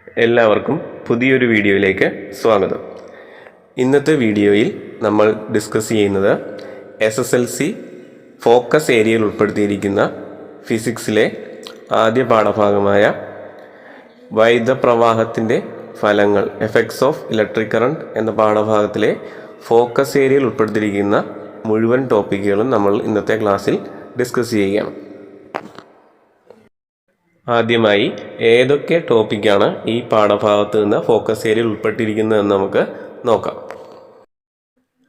എല്ലാവർക്കും പുതിയൊരു വീഡിയോയിലേക്ക് സ്വാഗതം. ഇന്നത്തെ വീഡിയോയിൽ നമ്മൾ ഡിസ്കസ് ചെയ്യുന്നത് SSLC ഫോക്കസ് ഏരിയയിൽ ഉൾപ്പെടുത്തിയിരിക്കുന്ന ഫിസിക്സിലെ ആദ്യ പാഠഭാഗമായ വൈദ്യുത പ്രവാഹത്തിൻ്റെ ഫലങ്ങൾ എഫക്ട്സ് ഓഫ് ഇലക്ട്രിക് കറണ്ട് എന്ന പാഠഭാഗത്തിലെ ഫോക്കസ് ഏരിയയിൽ ഉൾപ്പെടുത്തിയിരിക്കുന്ന മുഴുവൻ ടോപ്പിക്കുകളും നമ്മൾ ഇന്നത്തെ ക്ലാസ്സിൽ ഡിസ്കസ് ചെയ്യുകയാണ്. ആദ്യമായി ഏതൊക്കെ ടോപ്പിക്കാണ് ഈ പാഠഭാഗത്ത് നിന്ന് ഫോക്കസ് ഏരിയയിൽ ഉൾപ്പെട്ടിരിക്കുന്നതെന്ന് നമുക്ക് നോക്കാം.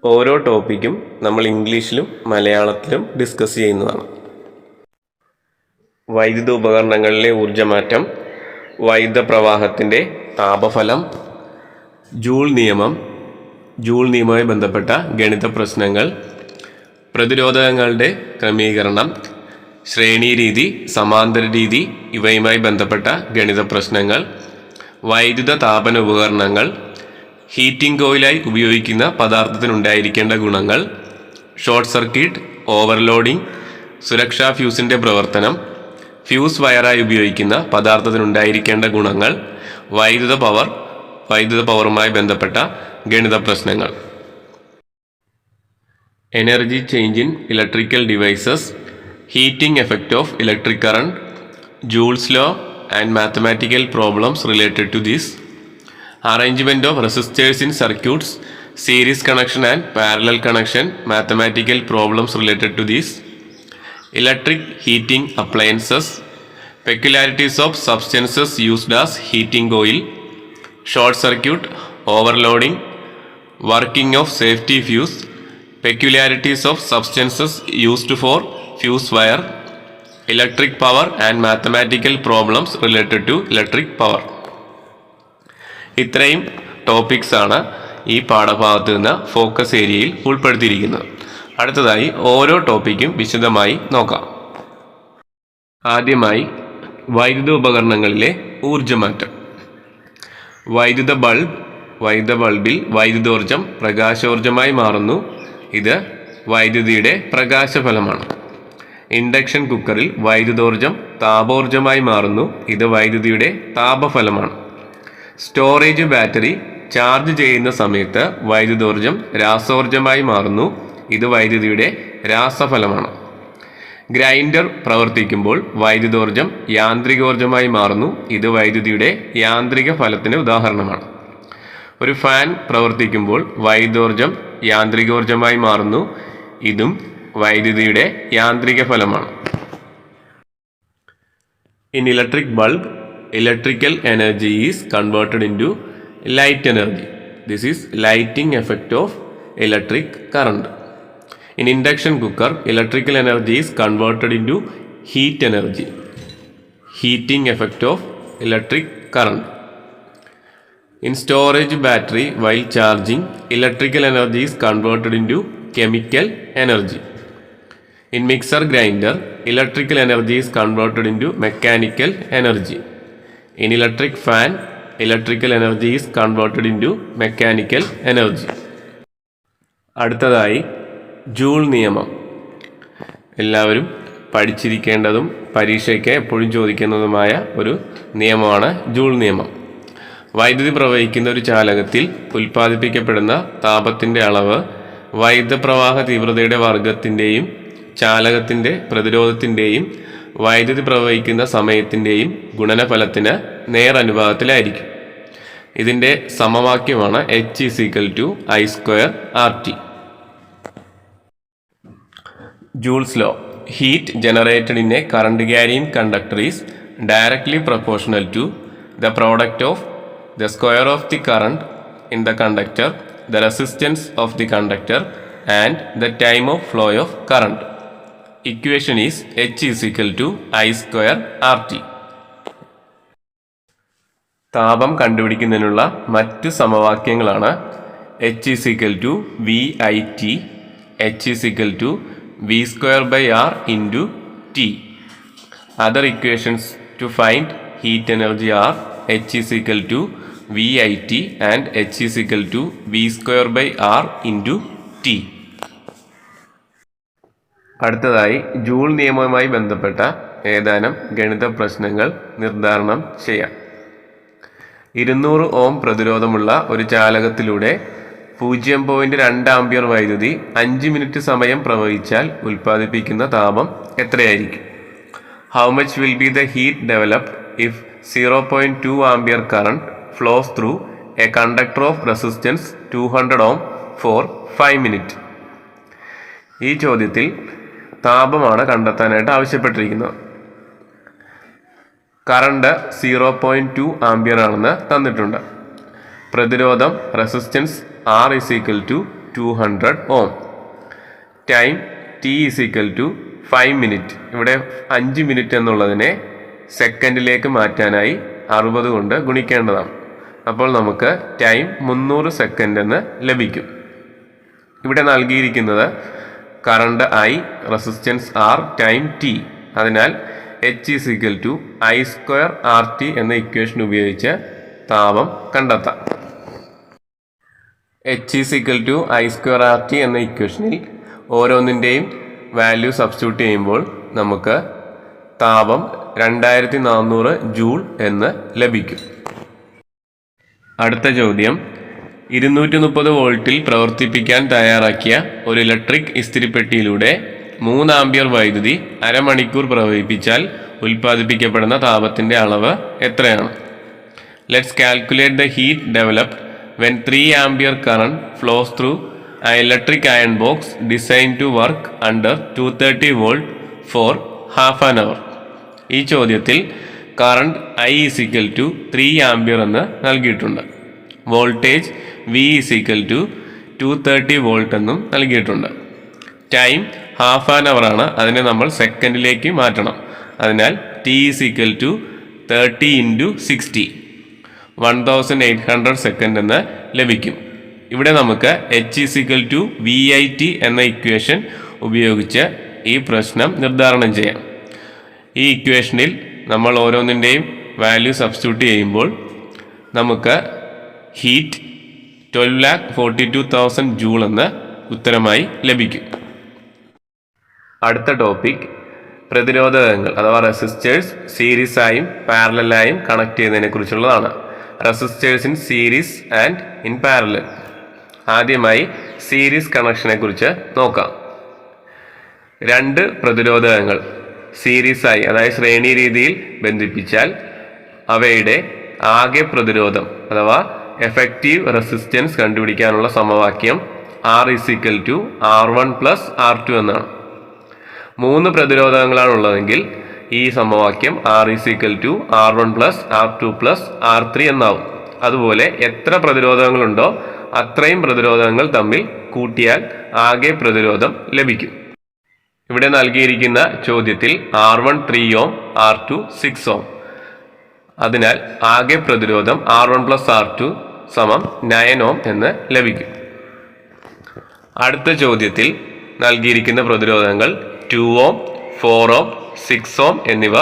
ഓരോ ടോപ്പിക്കും നമ്മൾ ഇംഗ്ലീഷിലും മലയാളത്തിലും ഡിസ്കസ് ചെയ്യുന്നതാണ്. വൈദ്യുത ഉപകരണങ്ങളിലെ ഊർജ്ജമാറ്റം, വൈദ്യുത പ്രവാഹത്തിൻ്റെ താപഫലം, ജൂൾ നിയമവുമായി ബന്ധപ്പെട്ട ഗണിത പ്രശ്നങ്ങൾ, പ്രതിരോധകങ്ങളുടെ ക്രമീകരണം, ശ്രേണീരീതി, സമാന്തര രീതി ഇവയുമായി ബന്ധപ്പെട്ട ഗണിത പ്രശ്നങ്ങൾ, വൈദ്യുത താപന ഉപകരണങ്ങൾ, ഹീറ്റിംഗ് കോയിലായി ഉപയോഗിക്കുന്ന പദാർത്ഥത്തിനുണ്ടായിരിക്കേണ്ട ഗുണങ്ങൾ, ഷോർട്ട് സർക്യൂട്ട്, ഓവർലോഡിംഗ്, സുരക്ഷാ ഫ്യൂസിൻ്റെ പ്രവർത്തനം, ഫ്യൂസ് വയറായി ഉപയോഗിക്കുന്ന പദാർത്ഥത്തിനുണ്ടായിരിക്കേണ്ട ഗുണങ്ങൾ, വൈദ്യുത പവറുമായി ബന്ധപ്പെട്ട ഗണിത പ്രശ്നങ്ങൾ, energy change in electrical devices, heating effect of electric current, Joule's law and mathematical problems related to this, arrangement of resistors in circuits, series connection and parallel connection, mathematical problems related to this, electric heating appliances, peculiarities of substances used as heating oil, short circuit, overloading, working of safety fuse, peculiarities of substances used for fuse wire, electric power and mathematical problems related to electric power. ഇത്രയും topics ആണ് ഈ പാഠഭാഗത്ത് നിന്ന് focus ഏരിയയിൽ ഉൾപ്പെടുത്തിയിരിക്കുന്നത്. അടുത്തതായി ഓരോ ടോപ്പിക്കും വിശദമായി നോക്കാം. ആദ്യമായി വൈദ്യുത ഉപകരണങ്ങളിലെ ഊർജ്ജമാറ്റം. വൈദ്യുത ബൾബിൽ വൈദ്യുതോർജ്ജം പ്രകാശോർജ്ജമായി മാറുന്നു. ഇത് വൈദ്യുതിയുടെ പ്രകാശഫലമാണ്. ഇൻഡക്ഷൻ കുക്കറിൽ വൈദ്യുതോർജ്ജം താപോർജ്ജമായി മാറുന്നു. ഇത് വൈദ്യുതിയുടെ താപഫലമാണ്. സ്റ്റോറേജ് ബാറ്ററി ചാർജ് ചെയ്യുന്ന സമയത്ത് വൈദ്യുതോർജ്ജം രാസോർജ്ജമായി മാറുന്നു. ഇത് വൈദ്യുതിയുടെ രാസഫലമാണ്. ഗ്രൈൻഡർ പ്രവർത്തിക്കുമ്പോൾ വൈദ്യുതോർജ്ജം യാന്ത്രികോർജ്ജമായി മാറുന്നു. ഇത് വൈദ്യുതിയുടെ യാന്ത്രിക ഫലത്തിന് ഉദാഹരണമാണ്. ഒരു ഫാൻ പ്രവർത്തിക്കുമ്പോൾ വൈദ്യുതോർജ്ജം യാന്ത്രികോർജ്ജമായി മാറുന്നു. ഇതും വൈദ്യുതിയുടെ യാന്ത്രിക ഫലമാണ്. In electric bulb, electrical energy is converted into light energy. This is lighting effect of electric current. In induction cooker, electrical energy is converted into heat energy. Heating effect of electric current. In storage battery, while charging, electrical energy is converted into chemical energy. In mixer grinder, electrical energy is converted into mechanical energy. In electric fan, electrical energy is converted into mechanical energy. അടുത്തതായി joule നിയമം. എല്ലാവരും പഠിച്ചിരിക്കേണ്ടതും പരീക്ഷയ്ക്ക് എപ്പോഴും ചോദിക്കുന്നതുമായ ഒരു നിയമമാണ് joule നിയമം. വൈദ്യുതി പ്രവഹിക്കുന്ന ഒരു ചാലകത്തിൽ ഉൽപ്പാദിപ്പിക്കപ്പെടുന്ന താപത്തിൻ്റെ അളവ് വൈദ്യുത പ്രവാഹ തീവ്രതയുടെ വർഗത്തിൻ്റെയും ചാലകത്തിൻ്റെ പ്രതിരോധത്തിൻ്റെയും വൈദ്യുതി പ്രവഹിക്കുന്ന സമയത്തിൻ്റെയും ഗുണനഫലത്തിന് നേരനുപാതത്തിലായിരിക്കും. ഇതിൻ്റെ സമവാക്യമാണ് H=I²RT. Joule's law. Heat generated in a current carrying conductor is directly proportional to the product of the square of the current in the conductor, the resistance of the conductor and the time of flow of current. Equation is H=I²RT. താപം കണ്ടുപിടിക്കുന്നതിനുള്ള മറ്റ് സമവാക്യങ്ങളാണ് H=VIT, H=V²/R into T. Other equations to find heat energy are H=VIT and H=V²/R into T. അടുത്തതായി joule നിയമവുമായി ബന്ധപ്പെട്ട ഏതാനും ഗണിത പ്രശ്നങ്ങൾ നിർദ്ധാരണം ചെയ്യാം. 200 ഓം പ്രതിരോധമുള്ള ഒരു ചാലകത്തിലൂടെ 0.2 ആംപിയർ വൈദ്യുതി 5 മിനിറ്റ് സമയം പ്രവഹിച്ചാൽ ഉൽപ്പാദിപ്പിക്കുന്ന താപം എത്രയായിരിക്കും? How much will be the heat developed if 0.2 ampere current flows through a conductor of resistance 200 ohm for 5 minutes. ഈ ചോദ്യത്തിൽ താപമാണ് കണ്ടെത്താനായിട്ട് ആവശ്യപ്പെട്ടിരിക്കുന്നത്. കറണ്ട് 0.2 ആംപിയർ ആണെന്ന് തന്നിട്ടുണ്ട്. പ്രതിരോധം resistance R is equal to 200 ohm. Time T is equal to 5 minutes. ഇവിടെ 5 minute എന്നുള്ളതിനെ സെക്കൻഡിലേക്ക് മാറ്റാനായി 60 കൊണ്ട് ഗുണിക്കേണ്ടതാണ്. അപ്പോൾ നമുക്ക് ടൈം 300 സെക്കൻഡ് എന്ന് ലഭിക്കും. ഇവിടെ നൽകിയിരിക്കുന്നത് current I, resistance R, time T. അതിനാൽ H is equal to I² RT എന്ന ഇക്വേഷൻ ഉപയോഗിച്ച് താപം കണ്ടെത്താം. H is equal to I² RT എന്ന ഇക്വേഷനിൽ ഓരോന്നിൻ്റെയും വാല്യൂ സബ്സ്റ്റിറ്റ്യൂട്ട് ചെയ്യുമ്പോൾ നമുക്ക് താപം 2400 ജൂൾ എന്ന് ലഭിക്കും. അടുത്ത ചോദ്യം, 230 വോൾട്ടിൽ പ്രവർത്തിപ്പിക്കാൻ തയ്യാറാക്കിയ ഒരു ഇലക്ട്രിക് ഇസ്തിരിപ്പെട്ടിയിലൂടെ 3 ആംപിയർ വൈദ്യുതി അരമണിക്കൂർ പ്രവഹിപ്പിച്ചാൽ ഉൽപ്പാദിപ്പിക്കപ്പെടുന്ന താപത്തിൻ്റെ അളവ് എത്രയാണ്? Let's calculate the heat developed when 3 ampere current flows through an electric iron box designed to work under 230 volt for half an hour. ഈ ചോദ്യത്തിൽ current I is equal to 3 ampere എന്ന് നൽകിയിട്ടുണ്ട്. Voltage V is equal to 230 volt എന്നും നൽകിയിട്ടുണ്ട്. Time half an hour ആണ്, അതിനെ നമ്മൾ സെക്കൻഡിലേക്ക് മാറ്റണം. അതിനാൽ T is equal to 30 into 60, 1800 second എന്ന് ലഭിക്കും. ഇവിടെ നമുക്ക് H is equal to VIT എന്ന ഇക്വേഷൻ ഉപയോഗിച്ച് ഈ പ്രശ്നം നിർദ്ധാരണം ചെയ്യാം. ഈ ഇക്വേഷനിൽ നമ്മൾ ഓരോന്നിൻ്റെയും വാല്യൂ സബ്സ്റ്റിറ്റ്യൂട്ട് ചെയ്യുമ്പോൾ നമുക്ക് ഹീറ്റ് 12,42,000 ജൂൾ എന്ന ഉത്തരമായി ലഭിക്കും. അടുത്ത ടോപ്പിക് പ്രതിരോധകങ്ങൾ അഥവാ റെസിസ്റ്റേഴ്സ് സീരീസായും പാരലലായും കണക്ട് ചെയ്യുന്നതിനെ കുറിച്ചുള്ളതാണ്. Resistors in series and in parallel. ആദ്യമായി സീരീസ് കണക്ഷനെ കുറിച്ച് നോക്കാം. 2 പ്രതിരോധകങ്ങൾ സീരീസായി അതായത് ശ്രേണി രീതിയിൽ ബന്ധിപ്പിച്ചാൽ അവയുടെ ആകെ പ്രതിരോധം അഥവാ എഫക്റ്റീവ് റെസിസ്റ്റൻസ് കണ്ടുപിടിക്കാനുള്ള സമവാക്യം R is equal to R1 plus R2 എന്നാണ്. 3 പ്രതിരോധകങ്ങളാണ് ഉള്ളതെങ്കിൽ ഈ സമവാക്യം R is equal to R1 plus R2 plus R3 എന്നാവും. അതുപോലെ എത്ര പ്രതിരോധങ്ങളുണ്ടോ അത്രയും പ്രതിരോധങ്ങൾ തമ്മിൽ കൂട്ടിയാൽ ആകെ പ്രതിരോധം ലഭിക്കും. ഇവിടെ നൽകിയിരിക്കുന്ന ചോദ്യത്തിൽ R1 3 ohm, R2 6 ohm. അതിനാൽ ആകെ പ്രതിരോധം R1 plus R2 സമം 9 ohm എന്ന് ലഭിക്കും. അടുത്ത ചോദ്യത്തിൽ നൽകിയിരിക്കുന്ന പ്രതിരോധങ്ങൾ 2 ohm, 4 ohm, 6 ohm എന്നിവ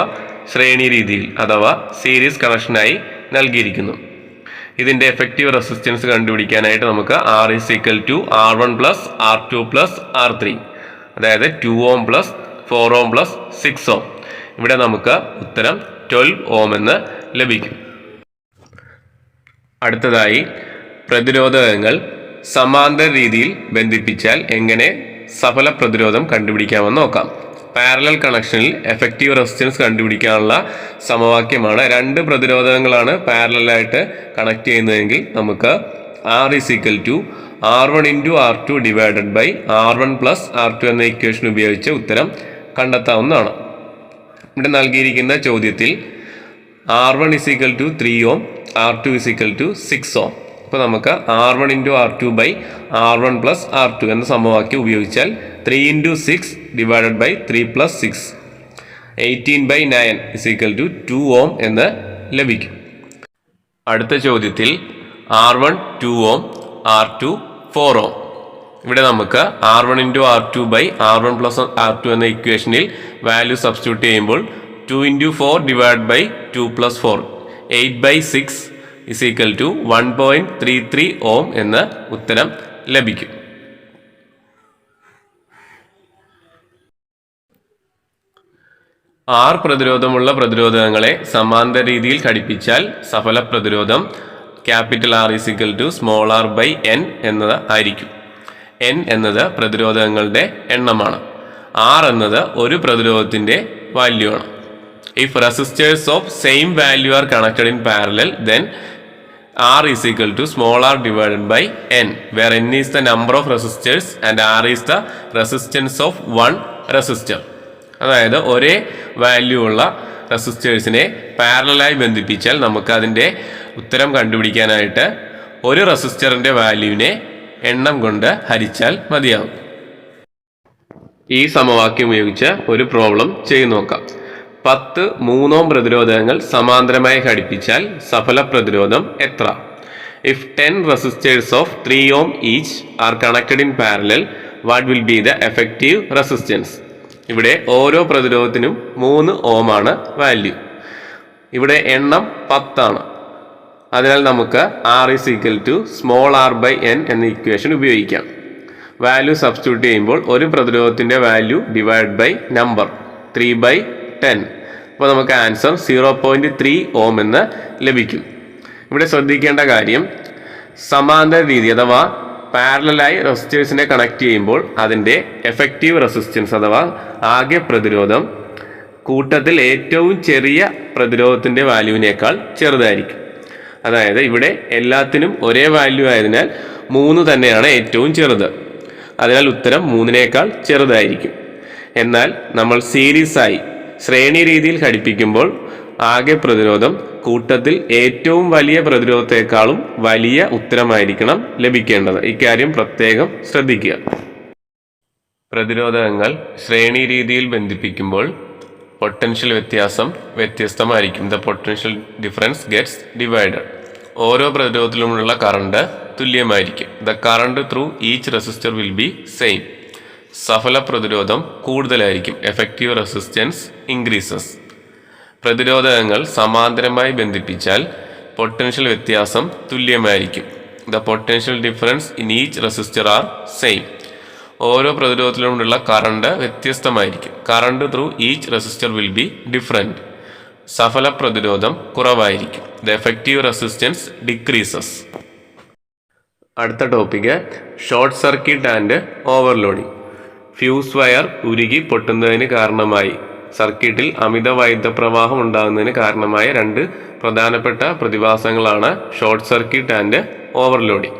ശ്രേണി രീതിയിൽ അഥവാ സീരീസ് കണക്ഷനായി നൽകിയിരിക്കുന്നു. ഇതിൻ്റെ എഫക്റ്റീവ് റെസിസ്റ്റൻസ് കണ്ടുപിടിക്കാനായിട്ട് നമുക്ക് R is equal to R1 plus R2 plus R3, അതായത് 2 ohm plus 4 ohm plus 6 ohm. ഇവിടെ നമുക്ക് ഉത്തരം 12 ohm എന്ന് ലഭിക്കും. അടുത്തതായി പ്രതിരോധകങ്ങൾ സമാന്തര രീതിയിൽ ബന്ധിപ്പിച്ചാൽ എങ്ങനെ സഫല പ്രതിരോധം കണ്ടുപിടിക്കാമെന്ന് നോക്കാം. പാരലൽ കണക്ഷനിൽ എഫക്റ്റീവ് റെസിസ്റ്റൻസ് കണ്ടുപിടിക്കാനുള്ള സമവാക്യമാണ്. 2 പ്രതിരോധകങ്ങളാണ് പാരലലായിട്ട് കണക്ട് ചെയ്യുന്നതെങ്കിൽ നമുക്ക് R is equal to R1 into R2 divided by R1 plus R2 എന്ന ഇക്വേഷൻ ഉപയോഗിച്ച് ഉത്തരം കണ്ടെത്താവുന്നതാണ്. ഇവിടെ നൽകിയിരിക്കുന്ന ചോദ്യത്തിൽ R1 is equal to 3 ohm, R2 is equal to 6 ohm. അപ്പോൾ നമുക്ക് R1 into R2 by R1 plus R2 എന്ന സമവാക്യം ഉപയോഗിച്ചാൽ 3 into 6 divided by 3 plus 6, 18 by 9 is equal to 2 ohm എന്ന് ലഭിക്കും. അടുത്ത ചോദ്യത്തിൽ R1 2 ohm, R2 4 ohm. ഇവിടെ നമുക്ക് R1 into R2 by R1 plus R2 എന്ന ഇക്വേഷനിൽ വാല്യൂ സബ്സ്റ്റിറ്റ്യൂട്ട് ചെയ്യുമ്പോൾ 2 into 4 divided by 2 plus 4, 8 by 6 is equal to 1.33 ohm എന്ന ഉത്തരം ലഭിക്കും. R പ്രതിരോധമുള്ള പ്രതിരോധകങ്ങളെ സമാന്തര രീതിയിൽ ഘടിപ്പിച്ചാൽ സഫല പ്രതിരോധം capital R is equal to small r by n എന്നത് ആയിരിക്കും. n എന്നത് പ്രതിരോധകങ്ങളുടെ എണ്ണമാണ്. R എന്നത് ഒരു പ്രതിരോധത്തിൻ്റെ വാല്യൂ ആണ്. If resistors of same value are connected in parallel, then R is equal to small r divided by n, where n is the number of resistors and R is the resistance of one resistor. അതായത് ഒരേ value ഉള്ള റെസിസ്റ്റേഴ്സിനെ പാരലലായി ബന്ധിപ്പിച്ചാൽ നമുക്ക് അതിൻ്റെ ഉത്തരം കണ്ടുപിടിക്കാനായിട്ട് ഒരു റെസിസ്റ്ററിൻ്റെ വാല്യൂവിനെ എണ്ണം കൊണ്ട് ഹരിച്ചാൽ മതിയാകും. ഈ സമവാക്യം ഉപയോഗിച്ച് ഒരു പ്രോബ്ലം ചെയ്തു നോക്കാം. 10 3 ഓം പ്രതിരോധകങ്ങൾ സമാന്തരമായി ഘടിപ്പിച്ചാൽ സഫല പ്രതിരോധം എത്ര? If 10 resistors of 3 ohm each are connected in parallel, what will be the effective resistance? ഇവിടെ ഓരോ പ്രതിരോധത്തിനും 3 ohm ആണ് വാല്യൂ. ഇവിടെ എണ്ണം 10 ആണ്. അതിനാൽ നമുക്ക് R is equal to small r by n എന്ന ഇക്വേഷൻ ഉപയോഗിക്കാം. വാല്യൂ സബ്സ്റ്റിറ്റ്യൂട്ട് ചെയ്യുമ്പോൾ ഒരു പ്രതിരോധത്തിൻ്റെ വാല്യൂ ഡിവൈഡ് ബൈ നമ്പർ 3/10. അപ്പോൾ നമുക്ക് ആൻസർ 0.3 ohm എന്ന് ലഭിക്കും. ഇവിടെ ശ്രദ്ധിക്കേണ്ട കാര്യം, സമാന്തര രീതി അഥവാ പാരലലായി റെസിസ്റ്റേഴ്സിനെ കണക്ട് ചെയ്യുമ്പോൾ അതിൻ്റെ എഫക്റ്റീവ് റെസിസ്റ്റൻസ് അഥവാ ആകെ പ്രതിരോധം കൂട്ടത്തിൽ ഏറ്റവും ചെറിയ പ്രതിരോധത്തിൻ്റെ വാല്യൂവിനേക്കാൾ ചെറുതായിരിക്കും. അതായത് ഇവിടെ എല്ലാത്തിനും ഒരേ വാല്യൂ ആയതിനാൽ 3 തന്നെയാണ് ഏറ്റവും ചെറുത്. അതിനാൽ ഉത്തരം 3നേക്കാൾ ചെറുതായിരിക്കും. എന്നാൽ നമ്മൾ സീരീസായി ശ്രേണി രീതിയിൽ ഘടിപ്പിക്കുമ്പോൾ ആകെ പ്രതിരോധം കൂട്ടത്തിൽ ഏറ്റവും വലിയ പ്രതിരോധത്തെക്കാളും വലിയ ഉത്തരമായിരിക്കണം ലഭിക്കേണ്ടത്. ഇക്കാര്യം പ്രത്യേകം ശ്രദ്ധിക്കുക. പ്രതിരോധകങ്ങൾ ശ്രേണി രീതിയിൽ ബന്ധിപ്പിക്കുമ്പോൾ പൊട്ടൻഷ്യൽ വ്യത്യാസം വ്യത്യസ്തമായിരിക്കും. The potential difference gets divided. ഓരോ പ്രതിരോധത്തിലുമുള്ള കറണ്ട് തുല്യമായിരിക്കും. The current through each resistor will be same. സഫല പ്രതിരോധം കൂടുതലായിരിക്കും. Effective resistance increases. പ്രതിരോധകങ്ങൾ സമാന്തരമായി ബന്ധിപ്പിച്ചാൽ പൊട്ടൻഷ്യൽ വ്യത്യാസം തുല്യമായിരിക്കും. The potential difference in each resistor are same. ഓരോ പ്രതിരോധത്തിലുമുള്ള കറണ്ട് വ്യത്യസ്തമായിരിക്കും. Current through each resistor will be different. സഫല പ്രതിരോധം കുറവായിരിക്കും. The effective resistance decreases. അടുത്ത topic short circuit and overloading. Fuse wire ഉരുകി പൊട്ടുന്നതിന് കാരണമായി സർക്യൂട്ടിൽ അമിത വൈദ്യുതപ്രവാഹം ഉണ്ടാകുന്നതിന് കാരണമായ 2 പ്രധാനപ്പെട്ട പ്രതിഭാസങ്ങളാണ് ഷോർട്ട് സർക്യൂട്ട് ആൻഡ് ഓവർലോഡിംഗ്.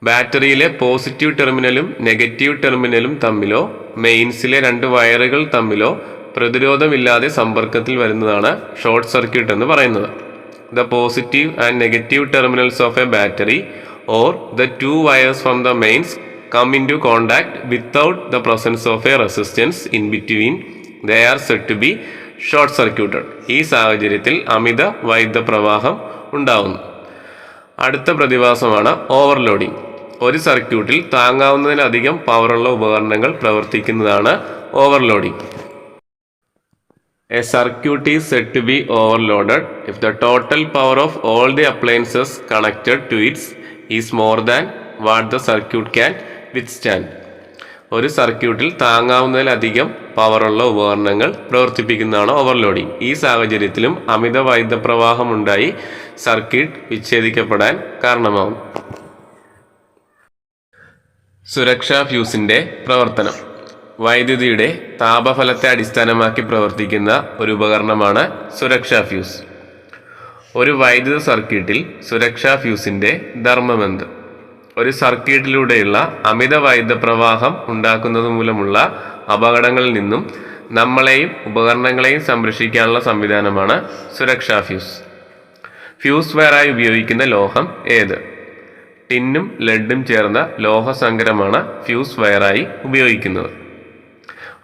ബാറ്ററിയിലെ പോസിറ്റീവ് ടെർമിനലും നെഗറ്റീവ് ടെർമിനലും തമ്മിലോ മെയിൻസിലെ 2 വയറുകൾ തമ്മിലോ പ്രതിരോധമില്ലാതെ സമ്പർക്കത്തിൽ വരുന്നതാണ് ഷോർട്ട് സർക്യൂട്ട് എന്ന് പറയുന്നത്. The positive and negative terminals of A battery or the 2 wires from the mains come into contact without the presence of a resistance in between, they are said to be short circuited. ഈ സാഹചര്യത്തിൽ അമിത വൈദ്യുത പ്രവാഹം ഉണ്ടാകുന്നു. അടുത്ത പ്രതിഭാസമാണ് overloading. ഒരു സർക്യൂട്ടിൽ താങ്ങാവുന്നതിലധികം പവറുള്ള ഉപകരണങ്ങൾ പ്രവർത്തിക്കുന്നതാണ് overloading. A circuit is said to be overloaded if the total power of all the appliances connected to it is more than what the circuit can withstand. ഒരു സർക്യൂട്ടിൽ താങ്ങാവുന്നതിലധികം പവറുള്ള ഉപകരണങ്ങൾ പ്രവർത്തിപ്പിക്കുന്നതാണ് ഓവർലോഡിംഗ്. ഈ സാഹചര്യത്തിലും അമിത വൈദ്യുത പ്രവാഹം ഉണ്ടായി സർക്യൂട്ട് വിച്ഛേദിക്കപ്പെടാൻ കാരണമാകും. സുരക്ഷാ ഫ്യൂസിൻ്റെ പ്രവർത്തനം. വൈദ്യുതിയുടെ താപഫലത്തെ അടിസ്ഥാനമാക്കി പ്രവർത്തിക്കുന്ന ഒരു ഉപകരണമാണ് സുരക്ഷാ ഫ്യൂസ്. ഒരു വൈദ്യുത സർക്യൂട്ടിൽ സുരക്ഷാ ഫ്യൂസിൻ്റെ ധർമ്മമെന്ത്? ഒരു സർക്യൂട്ടിലൂടെയുള്ള അമിത വൈദ്യുത പ്രവാഹം ഉണ്ടാക്കുന്നത് മൂലമുള്ള അപകടങ്ങളിൽ നിന്നും നമ്മളെയും ഉപകരണങ്ങളെയും സംരക്ഷിക്കാനുള്ള സംവിധാനമാണ് സുരക്ഷാ ഫ്യൂസ്. ഫ്യൂസ് വയറായി ഉപയോഗിക്കുന്ന ലോഹം ഏത്? ടിന്നും ലെഡും ചേർന്ന ലോഹസങ്കരമാണ് ഫ്യൂസ് വയറായി ഉപയോഗിക്കുന്നത്.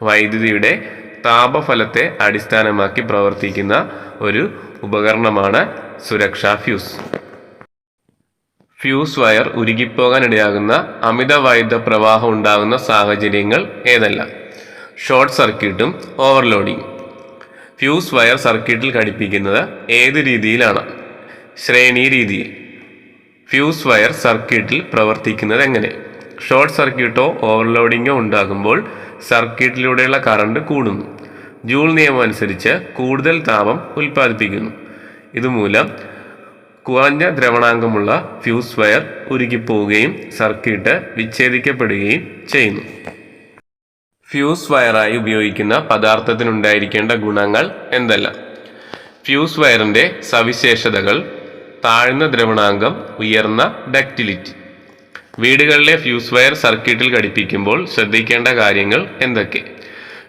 വൈദ്യുതിയുടെ താപഫലത്തെ അടിസ്ഥാനമാക്കി പ്രവർത്തിക്കുന്ന ഒരു ഉപകരണമാണ് സുരക്ഷാ ഫ്യൂസ്. ഫ്യൂസ് വയർ ഉരുകിപ്പോകാനിടയാകുന്ന അമിത വൈദ്യുത പ്രവാഹം ഉണ്ടാകുന്ന സാഹചര്യങ്ങൾ ഏതെല്ലാം? ഷോർട്ട് സർക്യൂട്ടും ഓവർലോഡിംഗ്. ഫ്യൂസ് വയർ സർക്യൂട്ടിൽ ഘടിപ്പിക്കുന്നത് ഏത് രീതിയിലാണ്? ശ്രേണി രീതിയിൽ. ഫ്യൂസ് വയർ സർക്യൂട്ടിൽ പ്രവർത്തിക്കുന്നത് എങ്ങനെ? ഷോർട്ട് സർക്യൂട്ടോ ഓവർലോഡിങ്ങോ ഉണ്ടാകുമ്പോൾ സർക്യൂട്ടിലൂടെയുള്ള കറണ്ട് കൂടുന്നു. ജൂൾ നിയമം അനുസരിച്ച് കൂടുതൽ താപം ഉൽപ്പാദിപ്പിക്കുന്നു. ഇതുമൂലം കുറഞ്ഞ ദ്രവണാങ്കമുള്ള ഫ്യൂസ് വയർ ഉരുകിപ്പോവുകയും സർക്യൂട്ട് വിച്ഛേദിക്കപ്പെടുകയും ചെയ്യുന്നു. ഫ്യൂസ് വയറായി ഉപയോഗിക്കുന്ന പദാർത്ഥത്തിനുണ്ടായിരിക്കേണ്ട ഗുണങ്ങൾ എന്തെല്ലാം? ഫ്യൂസ് വയറിൻ്റെ സവിശേഷതകൾ: താഴ്ന്ന ദ്രവണാങ്കം, ഉയർന്ന ഡക്റ്റിലിറ്റി. വീടുകളിലെ ഫ്യൂസ് വയർ സർക്യൂട്ടിൽ ഘടിപ്പിക്കുമ്പോൾ ശ്രദ്ധിക്കേണ്ട കാര്യങ്ങൾ എന്തൊക്കെ?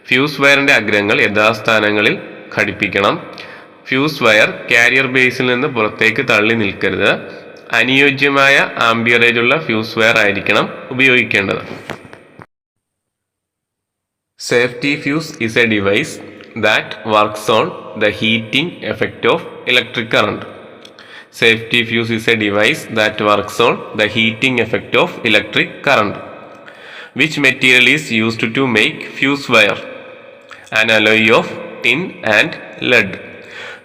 ഫ്യൂസ് വയറിൻ്റെ അഗ്രങ്ങൾ യഥാസ്ഥാനങ്ങളിൽ ഘടിപ്പിക്കണം. ഫ്യൂസ് വയർ കാരിയർ ബേസിൽ നിന്ന് പുറത്തേക്ക് തള്ളി നിൽക്കരുത്. അനുയോജ്യമായ ആംബിയറേജുള്ള ഫ്യൂസ് വയർ ആയിരിക്കണം ഉപയോഗിക്കേണ്ടത്. Safety fuse is a device that works on the heating effect of electric current. Safety fuse is a device that works on the heating effect of electric current. Which material is used to make fuse wire? An alloy of tin and lead.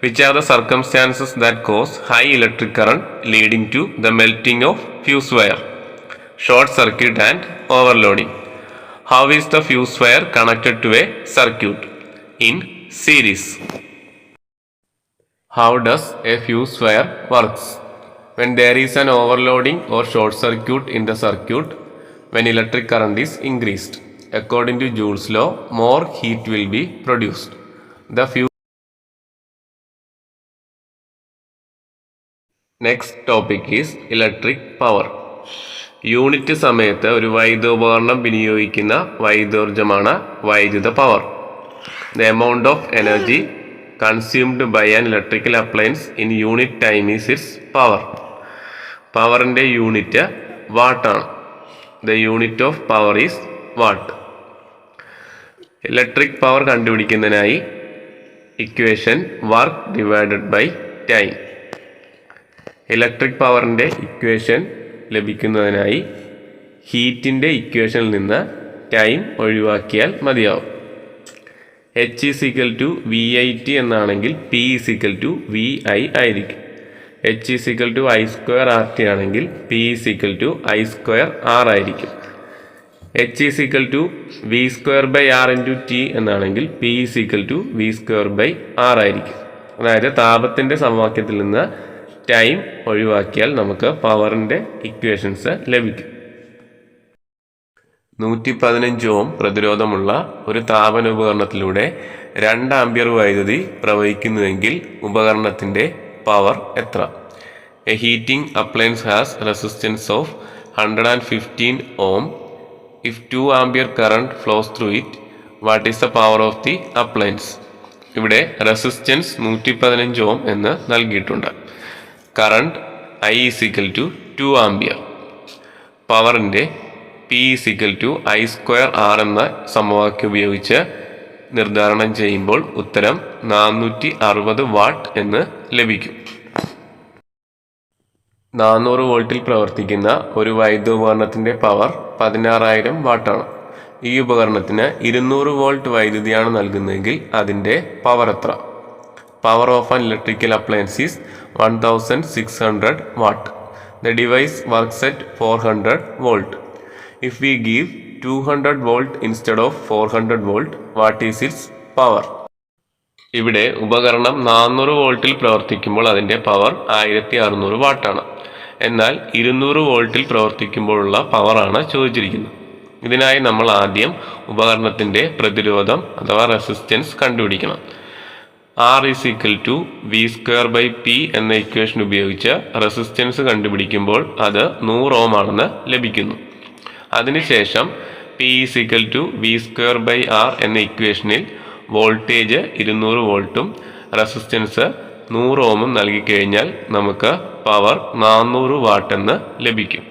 Which are the circumstances that cause high electric current leading to the melting of fuse wire? Short circuit and overloading. How is the fuse wire connected to a circuit? In series. How does a fuse wire works? When there is an overloading or short circuit in the circuit, when electric current is increased. According to Joule's law, more heat will be produced. The fuse. Next topic is electric power. Unit സമയത്ത് ഒരു വൈദ്യുതോപകരണം വിനിയോഗിക്കുന്ന വൈദ്യോർജ്ജമാണ് വൈദ്യുത power. The amount of energy consumed by an electrical appliance in unit time is its power. പവറിൻ്റെ unit വാട്ടാണ്. The unit of power is watt. Electric power കണ്ടുപിടിക്കുന്നതിനായി equation work divided by time. Electric പവറിൻ്റെ equation ലഭിക്കുന്നതിനായി ഹീറ്റിൻ്റെ ഇക്വേഷനിൽ നിന്ന് time ഒഴിവാക്കിയാൽ മതിയാവും. H=VIT എന്നാണെങ്കിൽ P VI ആയിരിക്കും. H=I²RT ആണെങ്കിൽ P I²R ആയിരിക്കും. H=V²R × T എന്നാണെങ്കിൽ P V²R ആയിരിക്കും. അതായത് താപത്തിൻ്റെ സമവാക്യത്തിൽ നിന്ന് ടൈം ഒഴിവാക്കിയാൽ നമുക്ക് പവറിൻ്റെ ഇക്വേഷൻസ് ലഭിക്കും. 115 ഓം പ്രതിരോധമുള്ള ഒരു താപന ഉപകരണത്തിലൂടെ 2 ആംപിയർ വൈദ്യുതി പ്രവഹിക്കുന്നുവെങ്കിൽ ഉപകരണത്തിൻ്റെ പവർ എത്ര? A heating appliance has resistance of 115 ohm. If 2 ampere current flows through it, what is the power of the appliance? ഇവിടെ റെസിസ്റ്റൻസ് 115 ഓം എന്ന് നൽകിയിട്ടുണ്ട്. Current I = 2 ampere. പവറിൻ്റെ P I²R എന്ന സമവാക്യം ഉപയോഗിച്ച് നിർദ്ധാരണം ചെയ്യുമ്പോൾ ഉത്തരം 460 വാട്ട് എന്ന് ലഭിക്കും. 400 വോൾട്ടിൽ പ്രവർത്തിക്കുന്ന ഒരു വൈദ്യുതോപകരണത്തിൻ്റെ പവർ 16,000 വാട്ടാണ്. ഈ ഉപകരണത്തിന് 200 വോൾട്ട് വൈദ്യുതിയാണ് നൽകുന്നതെങ്കിൽ അതിൻ്റെ പവർ എത്ര? Power of an electrical appliance is 1600 watt. The device works at 400 volt. If we give 200 volt instead of 400 volt, what is its power? ഇവിടെ ഉപകരണം 400 വോൾട്ടിൽ പ്രവർത്തിക്കുമ്പോൾ അതിൻ്റെ പവർ 1600 വാട്ടാണ്. എന്നാൽ 200 വോൾട്ടിൽ പ്രവർത്തിക്കുമ്പോഴുള്ള പവറാണ് ചോദിച്ചിരിക്കുന്നത്. ഇതിനായി നമ്മൾ ആദ്യം ഉപകരണത്തിൻ്റെ പ്രതിരോധം അഥവാ റെസിസ്റ്റൻസ് കണ്ടുപിടിക്കണം. R = V²/P എന്ന ഇക്വേഷൻ ഉപയോഗിച്ച് റെസിസ്റ്റൻസ് കണ്ടുപിടിക്കുമ്പോൾ അത് 100 ഓം ആണെന്ന് ലഭിക്കുന്നു. അതിനുശേഷം P V²/R എന്ന ഇക്വേഷനിൽ വോൾട്ടേജ് 200 വോൾട്ടും റെസിസ്റ്റൻസ് 100 ഓമും നൽകിക്കഴിഞ്ഞാൽ നമുക്ക് പവർ 400 വാട്ട് എന്ന് ലഭിക്കും.